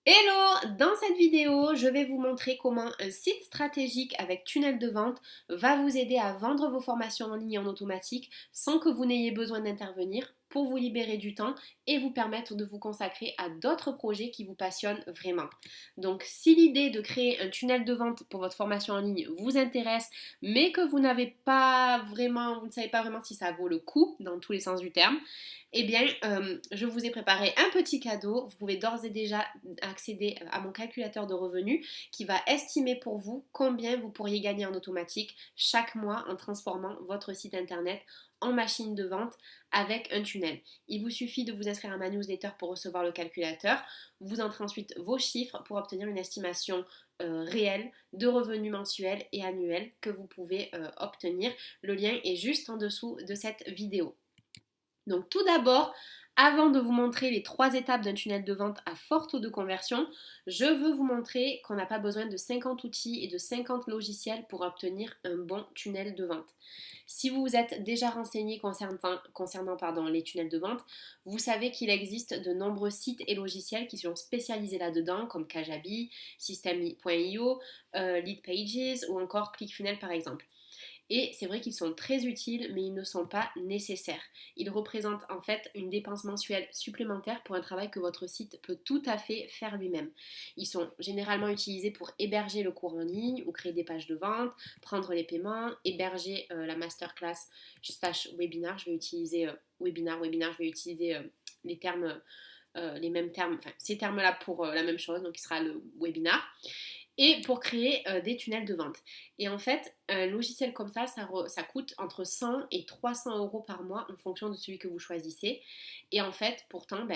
Hello! Dans cette vidéo, je vais vous montrer comment un site stratégique avec tunnel de vente va vous aider à vendre vos formations en ligne en automatique sans que vous n'ayez besoin d'intervenir pour vous libérer du temps et vous permettre de vous consacrer à d'autres projets qui vous passionnent vraiment. Donc si l'idée de créer un tunnel de vente pour votre formation en ligne vous intéresse, mais que vous n'avez pas vraiment, vous ne savez pas vraiment si ça vaut le coup dans tous les sens du terme, eh bien, je vous ai préparé un petit cadeau. Vous pouvez d'ores et déjà accéder à mon calculateur de revenus qui va estimer pour vous combien vous pourriez gagner en automatique chaque mois en transformant votre site internet en machine de vente avec un tunnel. Il vous suffit de vous inscrire à ma newsletter pour recevoir le calculateur. Vous entrez ensuite vos chiffres pour obtenir une estimation réelle de revenus mensuels et annuels que vous pouvez obtenir. Le lien est juste en dessous de cette vidéo. Donc tout d'abord, avant de vous montrer les 3 étapes d'un tunnel de vente à fort taux de conversion, je veux vous montrer qu'on n'a pas besoin de 50 outils et de 50 logiciels pour obtenir un bon tunnel de vente. Si vous vous êtes déjà renseigné concernant les tunnels de vente, vous savez qu'il existe de nombreux sites et logiciels qui sont spécialisés là-dedans, comme Kajabi, System.io, Leadpages ou encore ClickFunnels par exemple. Et c'est vrai qu'ils sont très utiles, mais ils ne sont pas nécessaires. Ils représentent en fait une dépense mensuelle supplémentaire pour un travail que votre site peut tout à fait faire lui-même. Ils sont généralement utilisés pour héberger le cours en ligne ou créer des pages de vente, prendre les paiements, héberger la masterclass slash webinar. Je vais utiliser webinar, je vais utiliser les termes, les mêmes termes, enfin ces termes-là pour la même chose, donc il sera le webinar et pour créer des tunnels de vente. Et en fait, un logiciel comme ça coûte entre 100 et 300 euros par mois en fonction de celui que vous choisissez. Et en fait, pourtant,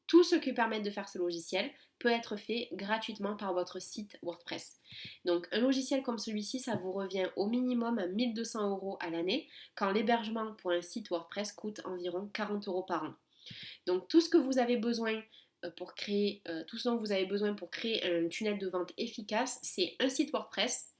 tout ce qui permet de faire ce logiciel peut être fait gratuitement par votre site WordPress. Donc un logiciel comme celui-ci, ça vous revient au minimum à 1200 euros à l'année, quand l'hébergement pour un site WordPress coûte environ 40 euros par an. Donc tout ce que vous avez besoin tout ce dont vous avez besoin pour créer un tunnel de vente efficace, c'est un site WordPress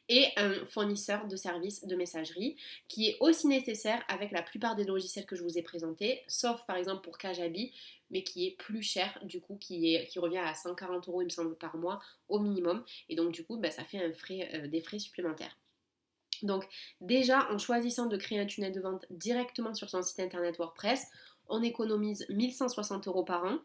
et un fournisseur de services de messagerie qui est aussi nécessaire avec la plupart des logiciels que je vous ai présentés, sauf par exemple pour Kajabi, mais qui est plus cher du coup, qui revient à 140 euros il me semble par mois au minimum, et donc du coup ça fait des frais supplémentaires. Donc déjà, en choisissant de créer un tunnel de vente directement sur son site internet WordPress, on économise 1160 euros par an.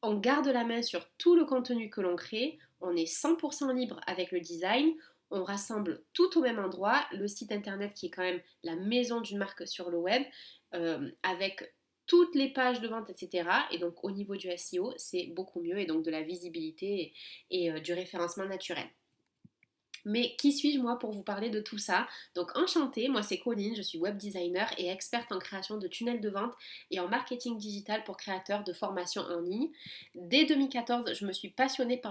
On garde la main sur tout le contenu que l'on crée. On est 100% libre avec le design. On rassemble tout au même endroit. Le site internet qui est quand même la maison d'une marque sur le web, avec toutes les pages de vente, etc. Et donc au niveau du SEO, c'est beaucoup mieux et donc de la visibilité et du référencement naturel. Mais qui suis-je moi pour vous parler de tout ça? Donc enchantée, moi c'est Colline, je suis web designer et experte en création de tunnels de vente et en marketing digital pour créateurs de formations en ligne. Dès 2014, je me suis passionnée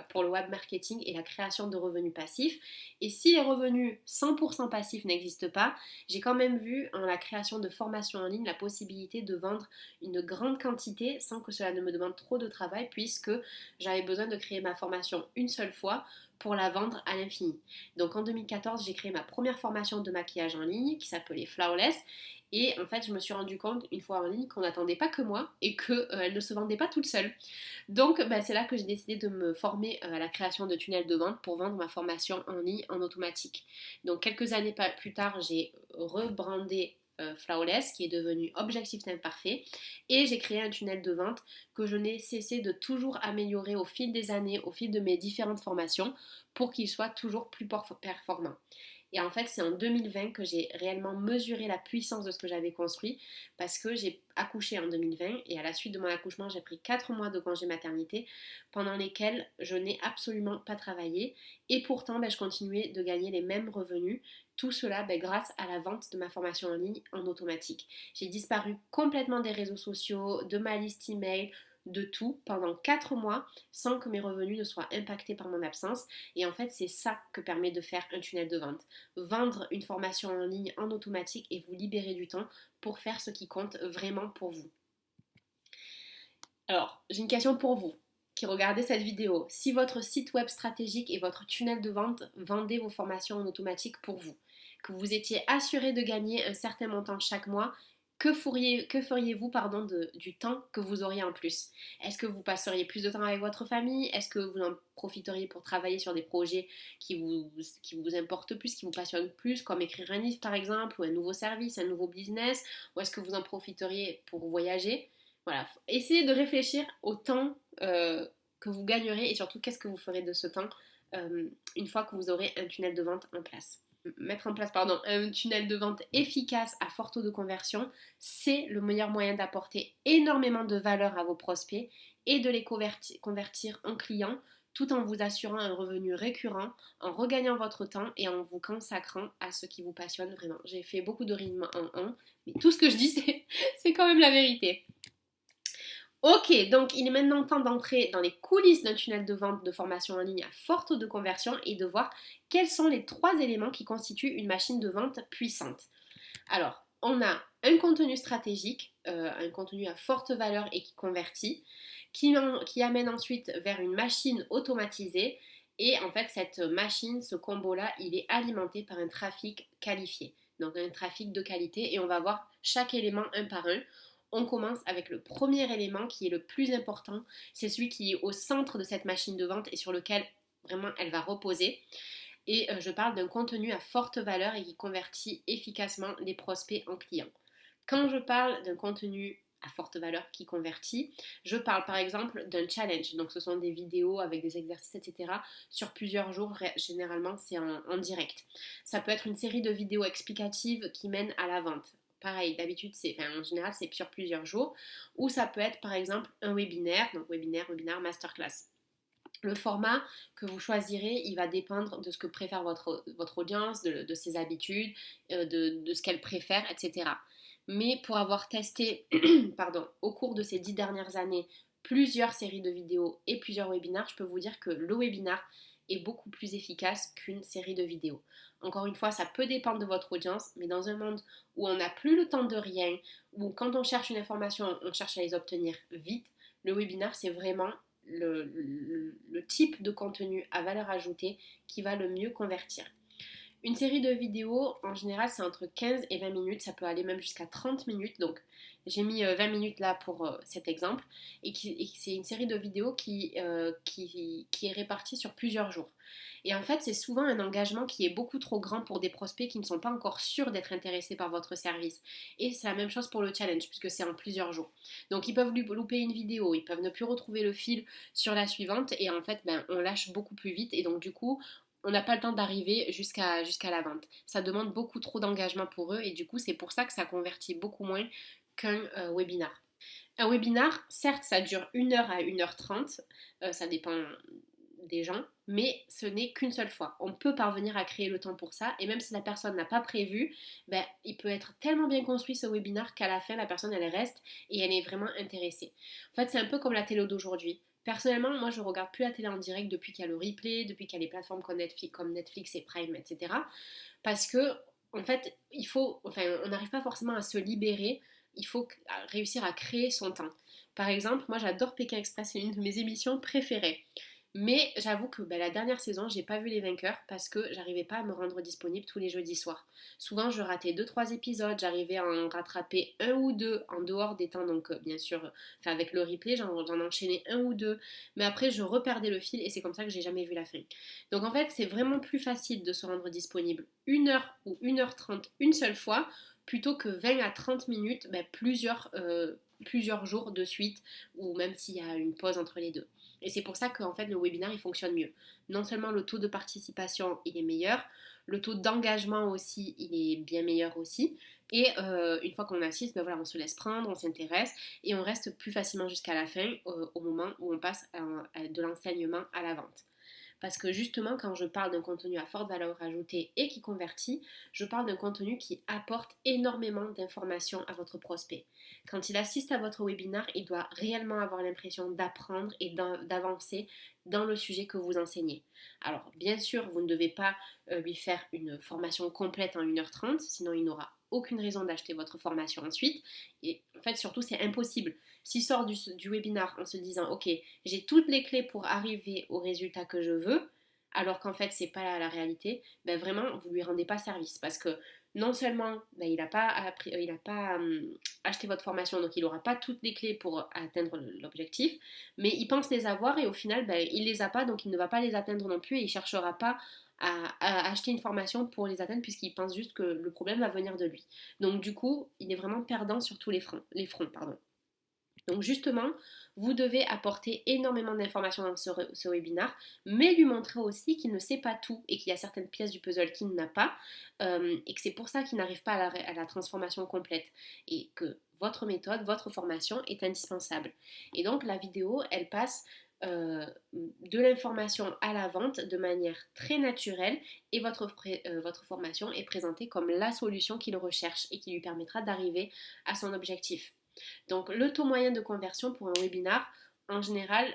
pour le web marketing et la création de revenus passifs. Et si les revenus 100% passifs n'existent pas, j'ai quand même vu en la création de formations en ligne la possibilité de vendre une grande quantité sans que cela ne me demande trop de travail puisque j'avais besoin de créer ma formation une seule fois pour la vendre à l'infini. Donc en 2014, j'ai créé ma première formation de maquillage en ligne qui s'appelait Flawless. Et en fait, je me suis rendu compte une fois en ligne qu'on n'attendait pas que moi et qu'elle ne se vendait pas toute seule. Donc c'est là que j'ai décidé de me former à la création de tunnels de vente pour vendre ma formation en ligne en automatique. Donc quelques années plus tard, j'ai rebrandé Flawless qui est devenu Objectif Imparfait et j'ai créé un tunnel de vente que je n'ai cessé de toujours améliorer au fil des années, au fil de mes différentes formations pour qu'il soit toujours plus performant. Et en fait, c'est en 2020 que j'ai réellement mesuré la puissance de ce que j'avais construit parce que j'ai accouché en 2020 et à la suite de mon accouchement, j'ai pris 4 mois de congé maternité pendant lesquels je n'ai absolument pas travaillé et pourtant je continuais de gagner les mêmes revenus. Tout cela grâce à la vente de ma formation en ligne en automatique. J'ai disparu complètement des réseaux sociaux, de ma liste email, de tout pendant 4 mois sans que mes revenus ne soient impactés par mon absence. Et en fait, c'est ça que permet de faire un tunnel de vente. Vendre une formation en ligne en automatique et vous libérer du temps pour faire ce qui compte vraiment pour vous. Alors, j'ai une question pour vous qui regardez cette vidéo. Si votre site web stratégique et votre tunnel de vente vendaient vos formations en automatique pour vous, que vous étiez assuré de gagner un certain montant chaque mois, que feriez-vous du temps que vous auriez en plus? Est-ce que vous passeriez plus de temps avec votre famille? Est-ce que vous en profiteriez pour travailler sur des projets qui vous importent plus, qui vous passionnent plus, comme écrire un livre par exemple, ou un nouveau service, un nouveau business? Ou est-ce que vous en profiteriez pour voyager? Voilà, essayez de réfléchir au temps que vous gagnerez et surtout qu'est-ce que vous ferez de ce temps une fois que vous aurez un tunnel de vente en place. Mettre en place un tunnel de vente efficace à fort taux de conversion, c'est le meilleur moyen d'apporter énormément de valeur à vos prospects et de les convertir en clients tout en vous assurant un revenu récurrent, en regagnant votre temps et en vous consacrant à ce qui vous passionne vraiment. J'ai fait beaucoup de rimes en un, mais tout ce que je dis, c'est quand même la vérité. Ok, donc il est maintenant temps d'entrer dans les coulisses d'un tunnel de vente de formation en ligne à fort taux de conversion et de voir quels sont les 3 éléments qui constituent une machine de vente puissante. Alors, on a un contenu stratégique, un contenu à forte valeur et qui convertit, qui amène ensuite vers une machine automatisée. Et en fait, cette machine, ce combo-là, il est alimenté par un trafic qualifié, donc un trafic de qualité. Et on va voir chaque élément un par un. On commence avec le premier élément qui est le plus important. C'est celui qui est au centre de cette machine de vente et sur lequel vraiment elle va reposer. Et je parle d'un contenu à forte valeur et qui convertit efficacement les prospects en clients. Quand je parle d'un contenu à forte valeur qui convertit, je parle par exemple d'un challenge. Donc ce sont des vidéos avec des exercices, etc. sur plusieurs jours. Généralement, c'est en direct. Ça peut être une série de vidéos explicatives qui mènent à la vente. Pareil, d'habitude, en général, c'est sur plusieurs jours. Ou ça peut être par exemple un webinaire, donc webinaire, masterclass. Le format que vous choisirez, il va dépendre de ce que préfère votre audience, de ses habitudes, de ce qu'elle préfère, etc. Mais pour avoir testé au cours de ces 10 dernières années plusieurs séries de vidéos et plusieurs webinaires, je peux vous dire que le webinar est beaucoup plus efficace qu'une série de vidéos. Encore une fois, ça peut dépendre de votre audience, mais dans un monde où on n'a plus le temps de rien, où quand on cherche une information, on cherche à les obtenir vite, le webinar, c'est vraiment le type de contenu à valeur ajoutée qui va le mieux convertir. Une série de vidéos, en général, c'est entre 15 et 20 minutes, ça peut aller même jusqu'à 30 minutes, donc j'ai mis 20 minutes là pour cet exemple, et c'est une série de vidéos qui est répartie sur plusieurs jours. Et en fait, c'est souvent un engagement qui est beaucoup trop grand pour des prospects qui ne sont pas encore sûrs d'être intéressés par votre service. Et c'est la même chose pour le challenge, puisque c'est en plusieurs jours. Donc ils peuvent louper une vidéo, ils peuvent ne plus retrouver le fil sur la suivante, et en fait, on lâche beaucoup plus vite, et donc du coup, on n'a pas le temps d'arriver jusqu'à la vente. Ça demande beaucoup trop d'engagement pour eux, et du coup, c'est pour ça que ça convertit beaucoup moins qu'un webinar. Un webinar, certes, ça dure 1 heure à 1 h 30, ça dépend des gens, mais ce n'est qu'une seule fois. On peut parvenir à créer le temps pour ça, et même si la personne n'a pas prévu, il peut être tellement bien construit ce webinar qu'à la fin, la personne, elle reste et elle est vraiment intéressée. En fait, c'est un peu comme la télé d'aujourd'hui. Personnellement, moi, je regarde plus la télé en direct depuis qu'il y a le replay, depuis qu'il y a les plateformes comme Netflix et Prime, etc. Parce que, en fait, on n'arrive pas forcément à se libérer. Il faut réussir à créer son temps. Par exemple, moi, j'adore Pékin Express, c'est une de mes émissions préférées. Mais j'avoue que la dernière saison, j'ai pas vu les vainqueurs parce que j'arrivais pas à me rendre disponible tous les jeudis soirs. Souvent, je ratais 2-3 épisodes, j'arrivais à en rattraper un ou deux en dehors des temps, donc bien sûr, avec le replay, j'en enchaînais un ou deux, mais après, je reperdais le fil et c'est comme ça que j'ai jamais vu la fin. Donc en fait, c'est vraiment plus facile de se rendre disponible 1 heure ou 1 h 30 une seule fois plutôt que 20 à 30 minutes, plusieurs jours de suite ou même s'il y a une pause entre les deux. Et c'est pour ça qu'en fait le webinaire il fonctionne mieux. Non seulement le taux de participation il est meilleur, le taux d'engagement aussi il est bien meilleur aussi. Et une fois qu'on assiste, on se laisse prendre, on s'intéresse et on reste plus facilement jusqu'à la fin au moment où on passe de l'enseignement à la vente. Parce que justement, quand je parle d'un contenu à forte valeur ajoutée et qui convertit, je parle d'un contenu qui apporte énormément d'informations à votre prospect. Quand il assiste à votre webinaire, il doit réellement avoir l'impression d'apprendre et d'avancer dans le sujet que vous enseignez. Alors, bien sûr, vous ne devez pas lui faire une formation complète en 1 h 30, sinon il n'aura aucune raison d'acheter votre formation ensuite. Et en fait, surtout, c'est impossible. S'il sort du webinar en se disant ok, j'ai toutes les clés pour arriver au résultat que je veux, alors qu'en fait c'est pas la réalité, vraiment vous lui rendez pas service parce que non seulement il n'a pas, acheté votre formation, donc il n'aura pas toutes les clés pour atteindre l'objectif, mais il pense les avoir et au final, il ne les a pas, donc il ne va pas les atteindre non plus et il ne cherchera pas à acheter une formation pour les atteindre puisqu'il pense juste que le problème va venir de lui. Donc du coup, il est vraiment perdant sur tous les fronts. Pardon. Donc justement, vous devez apporter énormément d'informations dans ce webinaire, mais lui montrer aussi qu'il ne sait pas tout et qu'il y a certaines pièces du puzzle qu'il n'a pas, et que c'est pour ça qu'il n'arrive pas à la transformation complète, et que votre méthode, votre formation est indispensable. Et donc la vidéo, elle passe de l'information à la vente de manière très naturelle et votre formation est présentée comme la solution qu'il recherche et qui lui permettra d'arriver à son objectif. Donc le taux moyen de conversion pour un webinar, en général,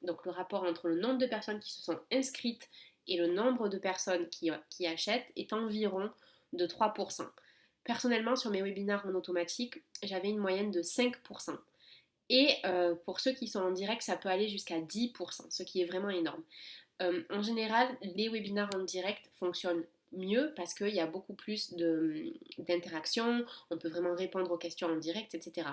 donc le rapport entre le nombre de personnes qui se sont inscrites et le nombre de personnes qui achètent est environ de 3%. Personnellement, sur mes webinars en automatique, j'avais une moyenne de 5%. Et pour ceux qui sont en direct, ça peut aller jusqu'à 10%, ce qui est vraiment énorme. En général, les webinars en direct fonctionnent mieux parce qu'il y a beaucoup plus d'interaction, on peut vraiment répondre aux questions en direct, etc.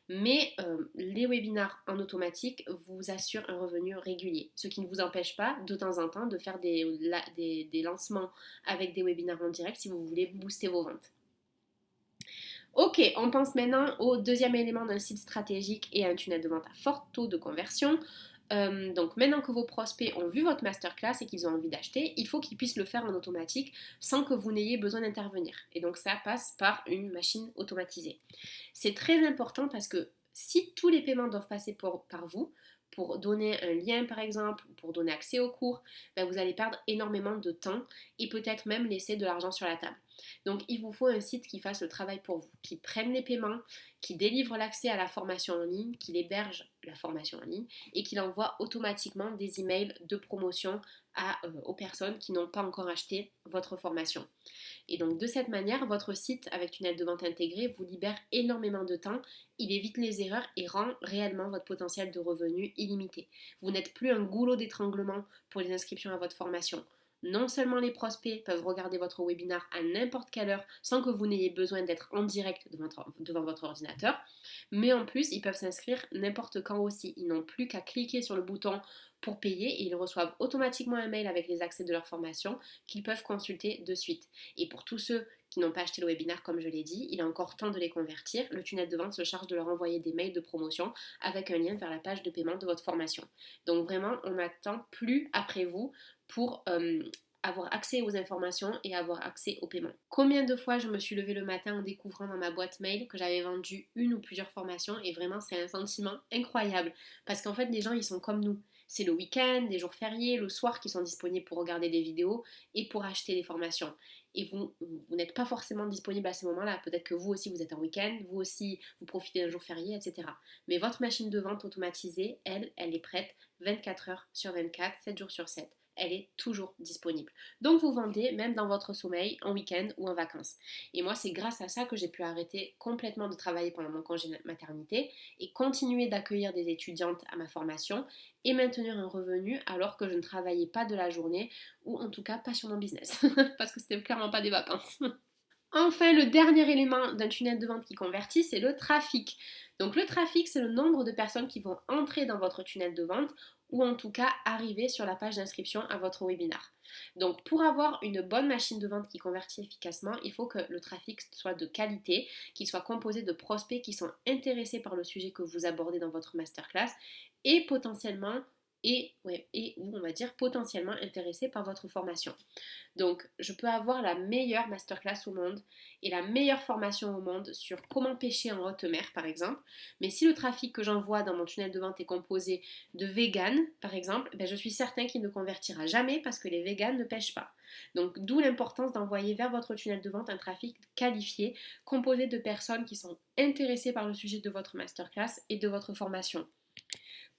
Mais les webinars en automatique vous assurent un revenu régulier, ce qui ne vous empêche pas de temps en temps de faire des lancements avec des webinars en direct si vous voulez booster vos ventes. Ok, on pense maintenant au deuxième élément d'un site stratégique et un tunnel de vente à fort taux de conversion. Donc maintenant que vos prospects ont vu votre masterclass et qu'ils ont envie d'acheter, il faut qu'ils puissent le faire en automatique sans que vous n'ayez besoin d'intervenir. Et donc ça passe par une machine automatisée. C'est très important parce que si tous les paiements doivent passer par vous, pour donner un lien par exemple, pour donner accès au cours, vous allez perdre énormément de temps et peut-être même laisser de l'argent sur la table. Donc il vous faut un site qui fasse le travail pour vous, qui prenne les paiements, qui délivre l'accès à la formation en ligne, qui héberge la formation en ligne et qui envoie automatiquement des emails de promotion aux personnes qui n'ont pas encore acheté votre formation. Et donc de cette manière, votre site avec tunnel de vente intégré vous libère énormément de temps, il évite les erreurs et rend réellement votre potentiel de revenus illimité. Vous n'êtes plus un goulot d'étranglement pour les inscriptions à votre formation. Non seulement les prospects peuvent regarder votre webinar à n'importe quelle heure sans que vous n'ayez besoin d'être en direct devant votre ordinateur, mais en plus ils peuvent s'inscrire n'importe quand aussi. Ils n'ont plus qu'à cliquer sur le bouton pour payer et ils reçoivent automatiquement un mail avec les accès de leur formation qu'ils peuvent consulter de suite. Et pour tous ceux qui n'ont pas acheté le webinaire, comme je l'ai dit, il est encore temps de les convertir. Le tunnel de vente se charge de leur envoyer des mails de promotion avec un lien vers la page de paiement de votre formation. Donc vraiment, on n'attend plus après vous pour avoir accès aux informations et avoir accès au paiement. Combien de fois je me suis levée le matin en découvrant dans ma boîte mail que j'avais vendu une ou plusieurs formations et vraiment c'est un sentiment incroyable parce qu'en fait les gens ils sont comme nous. C'est le week-end, les jours fériés, le soir qui sont disponibles pour regarder des vidéos et pour acheter des formations. Et vous n'êtes pas forcément disponible à ces moments-là. Peut-être que vous aussi vous êtes en week-end, vous aussi vous profitez d'un jour férié, etc. Mais votre machine de vente automatisée, elle est prête 24 heures sur 24, 7 jours sur 7. Elle est toujours disponible. Donc vous vendez même dans votre sommeil, en week-end ou en vacances. Et moi, c'est grâce à ça que j'ai pu arrêter complètement de travailler pendant mon congé maternité et continuer d'accueillir des étudiantes à ma formation et maintenir un revenu alors que je ne travaillais pas de la journée ou en tout cas pas sur mon business parce que c'était clairement pas des vacances. Enfin, le dernier élément d'un tunnel de vente qui convertit, c'est le trafic. Donc le trafic, c'est le nombre de personnes qui vont entrer dans votre tunnel de vente ou en tout cas arriver sur la page d'inscription à votre webinar. Donc pour avoir une bonne machine de vente qui convertit efficacement, il faut que le trafic soit de qualité, qu'il soit composé de prospects qui sont intéressés par le sujet que vous abordez dans votre masterclass et potentiellement ou on va dire potentiellement intéressés par votre formation. Donc, je peux avoir la meilleure masterclass au monde et la meilleure formation au monde sur comment pêcher en haute mer, par exemple. Mais si le trafic que j'envoie dans mon tunnel de vente est composé de véganes, par exemple, je suis certain qu'il ne convertira jamais parce que les véganes ne pêchent pas. Donc, d'où l'importance d'envoyer vers votre tunnel de vente un trafic qualifié, composé de personnes qui sont intéressées par le sujet de votre masterclass et de votre formation.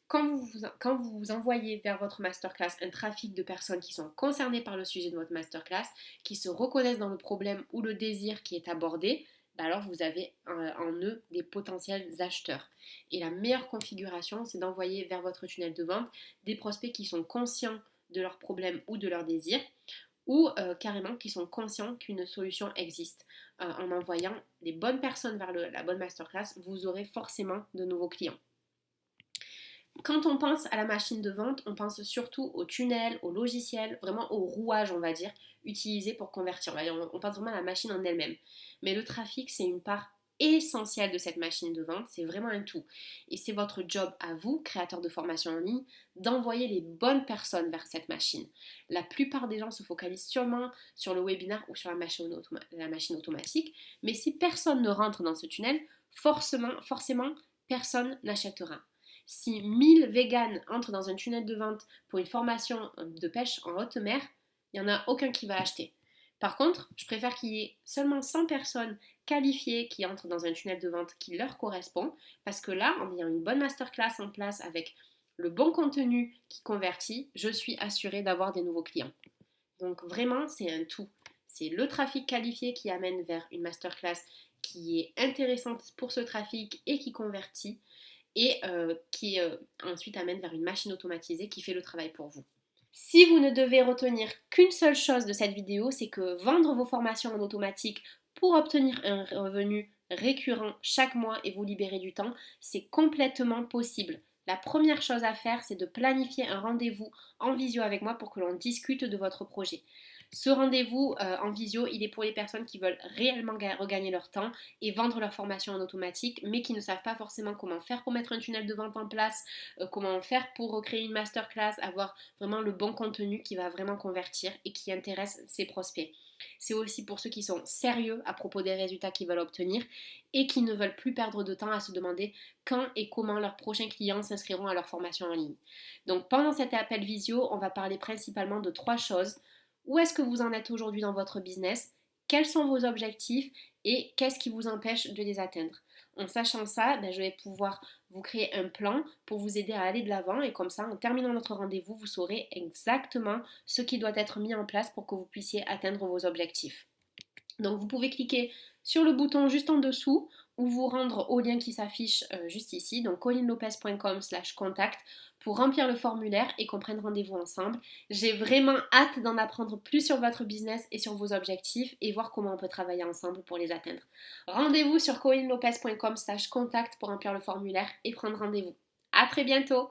Quand vous envoyez vers votre masterclass un trafic de personnes qui sont concernées par le sujet de votre masterclass, qui se reconnaissent dans le problème ou le désir qui est abordé, alors vous avez en eux des potentiels acheteurs. Et la meilleure configuration, c'est d'envoyer vers votre tunnel de vente des prospects qui sont conscients de leurs problèmes ou de leurs désirs, ou carrément qui sont conscients qu'une solution existe. En envoyant les bonnes personnes vers la bonne masterclass, vous aurez forcément de nouveaux clients. Quand on pense à la machine de vente, on pense surtout au tunnel, au logiciel, vraiment au rouage, on va dire, utilisé pour convertir. On pense vraiment à la machine en elle-même. Mais le trafic, c'est une part essentielle de cette machine de vente, c'est vraiment un tout. Et c'est votre job à vous, créateur de formation en ligne, d'envoyer les bonnes personnes vers cette machine. La plupart des gens se focalisent sûrement sur le webinaire ou sur la machine automatique, mais si personne ne rentre dans ce tunnel, forcément personne n'achètera. Si 1000 véganes entrent dans un tunnel de vente pour une formation de pêche en haute mer, il n'y en a aucun qui va acheter. Par contre, je préfère qu'il y ait seulement 100 personnes qualifiées qui entrent dans un tunnel de vente qui leur correspond, parce que là, en ayant une bonne masterclass en place avec le bon contenu qui convertit, je suis assurée d'avoir des nouveaux clients. Donc vraiment, c'est un tout. C'est le trafic qualifié qui amène vers une masterclass qui est intéressante pour ce trafic et qui convertit et qui ensuite amène vers une machine automatisée qui fait le travail pour vous. Si vous ne devez retenir qu'une seule chose de cette vidéo, c'est que vendre vos formations en automatique pour obtenir un revenu récurrent chaque mois et vous libérer du temps, c'est complètement possible. La première chose à faire, c'est de planifier un rendez-vous en visio avec moi pour que l'on discute de votre projet. Ce rendez-vous en visio, il est pour les personnes qui veulent réellement regagner leur temps et vendre leur formation en automatique, mais qui ne savent pas forcément comment faire pour mettre un tunnel de vente en place, comment faire pour recréer une masterclass, avoir vraiment le bon contenu qui va vraiment convertir et qui intéresse ses prospects. C'est aussi pour ceux qui sont sérieux à propos des résultats qu'ils veulent obtenir et qui ne veulent plus perdre de temps à se demander quand et comment leurs prochains clients s'inscriront à leur formation en ligne. Donc pendant cet appel visio, on va parler principalement de 3 choses. Où est-ce que vous en êtes aujourd'hui dans votre business? Quels sont vos objectifs et qu'est-ce qui vous empêche de les atteindre? En sachant ça, je vais pouvoir vous créer un plan pour vous aider à aller de l'avant et comme ça, en terminant notre rendez-vous, vous saurez exactement ce qui doit être mis en place pour que vous puissiez atteindre vos objectifs. Donc vous pouvez cliquer sur le bouton juste en dessous ou vous rendre au lien qui s'affiche juste ici, donc collinelopez.com/contact pour remplir le formulaire et qu'on prenne rendez-vous ensemble. J'ai vraiment hâte d'en apprendre plus sur votre business et sur vos objectifs et voir comment on peut travailler ensemble pour les atteindre. Rendez-vous sur collinelopez.com/contact pour remplir le formulaire et prendre rendez-vous. À très bientôt!